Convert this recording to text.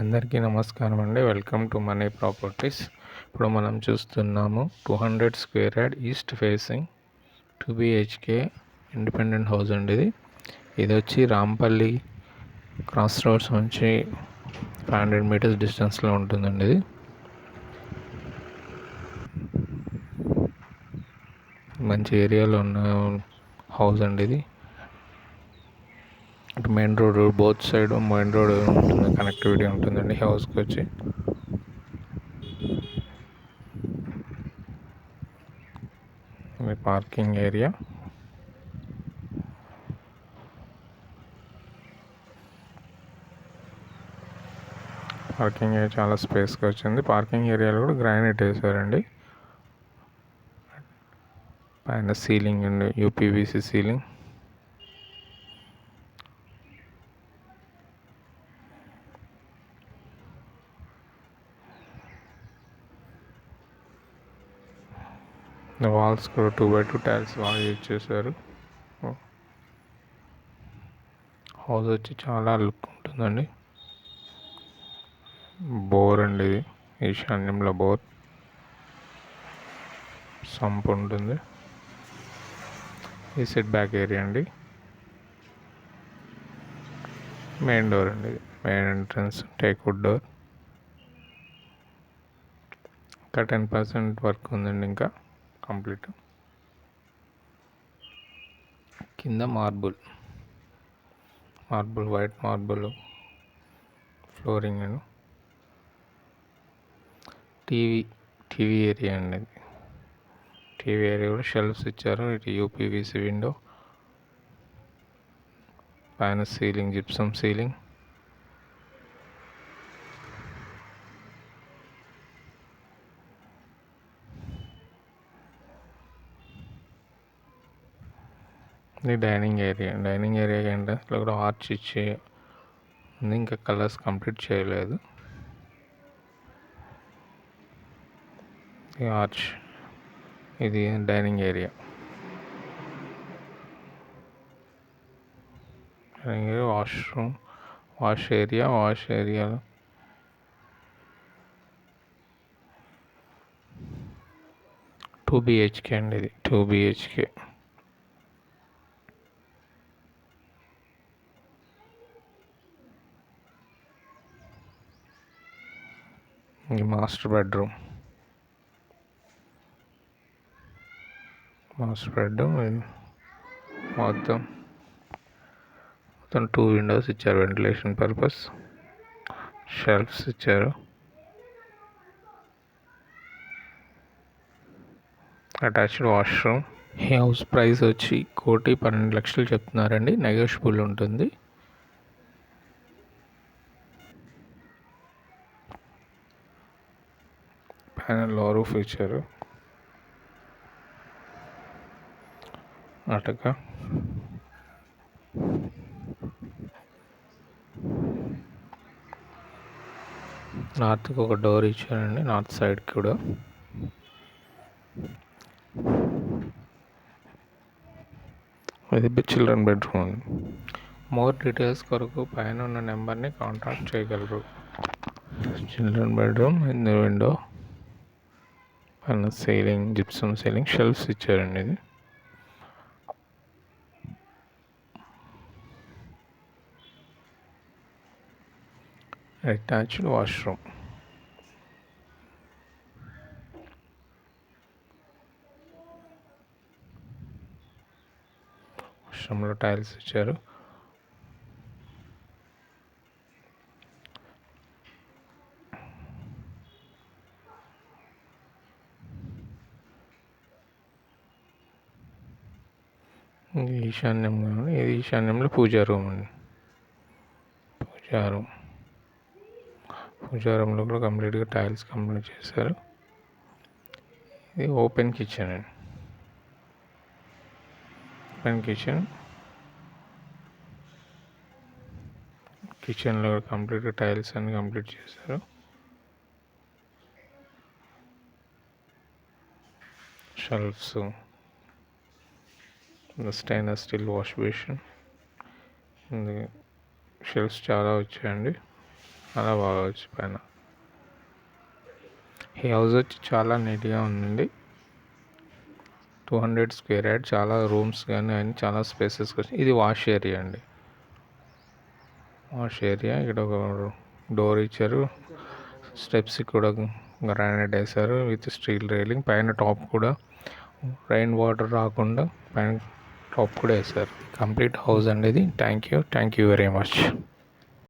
అందరికీ నమస్కారం అండి. Welcome to money properties. ఇప్పుడు మనం చూస్తున్నాము 200 square yard east facing 2 BHK independent house అండి. ఇది వచ్చి రాంపల్లి క్రాస్ రోడ్స్ నుంచి 500 మీటర్స్ డిస్టెన్స్లో ఉంటుందండి. ఇది మంచి ఏరియాలో ఉన్న హౌస్ అండి. ఇది ఇటు main road both side main road ఉంటుంది, కనెక్టివిటీ ఉంటుందండి హౌస్కి వచ్చి. పార్కింగ్ ఏరియా, చాలా స్పేస్గా వచ్చింది. పార్కింగ్ ఏరియాలో కూడా గ్రానైట్ వేసారండి. పైన సీలింగ్ అండి, యూపీవీసీ సీలింగ్. వాల్స్ కూడా 2x2 టైల్స్ బాగా యూజ్ చేశారు. హౌస్ వచ్చి చాలా లుక్ ఉంటుందండి. బోర్ అండి, ఇది ఈశాన్యంలో బోర్, సంప్ ఉంటుంది. ఈ సెట్ బ్యాక్ ఏరియా అండి. మెయిన్ డోర్ అండి, మెయిన్ ఎంట్రన్స్ టేక్వుడ్ డోర్. ఇంకా 10% వర్క్ ఉందండి, ఇంకా కంప్లీట్. కింద మార్బుల్ వైట్ మార్బుల్ ఫ్లోరింగ్ అండి. టీవీ ఏరియా అండి. టీవీ ఏరియా కూడా షెల్ఫ్స్ ఇచ్చారు. ఇటు యూపీవీసీ విండో, పైన సీలింగ్ జిప్సమ్ సీలింగ్. ఇది డైనింగ్ ఏరియా ఎంట్రన్స్లో కూడా ఆర్చ్ ఇచ్చి ఉంది. ఇంకా కలర్స్ కంప్లీట్ చేయలేదు. ఈ ఆర్చ్, ఇది డైనింగ్ ఏరియా. వాష్రూమ్, వాష్ ఏరియాలో 2 BHK అండి. ఇది 2 BHK. ఇది మాస్టర్ బెడ్రూమ్. మొత్తం 2 విండోస్ ఇచ్చారు వెంటిలేషన్ పర్పస్. షెల్ఫ్స్ ఇచ్చారు. Attached washroom. ఈ హౌస్ ప్రైస్ వచ్చి 1,12,00,000 చెప్తున్నారండి. నెగోషియబుల్ ఉంటుంది. పైన లో రూఫ్ ఇచ్చారు. అటక నార్త్కి ఒక డోర్ ఇచ్చారండి, నార్త్ సైడ్కి కూడా. ఇది చిల్డ్రన్ బెడ్రూమ్. మోర్ డీటెయిల్స్ కొరకు పైన ఉన్న నెంబర్ని కాంటాక్ట్ చేయగలరు. చిల్డ్రన్ బెడ్రూమ్, ఇన్ విండో, పైన సీలింగ్ జిప్సమ్ సీలింగ్, షెల్ఫ్స్ ఇచ్చారండి. ఇది అటాచ్డ్ వాష్రూమ్. వాష్రూమ్లో టైల్స్ ఇచ్చారు. ఈశాన్యంలో పూజా రూమ్ అండి. పూజా రూమ్లో కూడా కంప్లీట్గా టైల్స్ కంప్లీట్ చేశారు. ఇది ఓపెన్ కిచెన్ అండి. కిచెన్లో కంప్లీట్గా టైల్స్ అన్ని కంప్లీట్ చేశారు. Shelves, stainless steel wash basin. Shelves చాలా వచ్చాయండి. అలా బాగొచ్చు పైన. ఈ హౌస్ వచ్చి చాలా నీట్గా ఉందండి. 200 స్క్వేర్ యార్డ్, చాలా రూమ్స్ కానీ అన్ని చాలా స్పేసెస్ వచ్చి. ఇది వాష్ ఏరియా అండి. Wash area. ఇక్కడ ఒక డోర్ ఇచ్చారు. స్టెప్స్ కూడా గ్రానైట్ వేశారు విత్ స్టీల్ రైలింగ్. పైన టాప్ కూడా రైన్ వాటర్ రాకుండా పైన టాప్ కూడా వేశారు. కంప్లీట్ హౌస్ అండి ఇది. Thank you very much.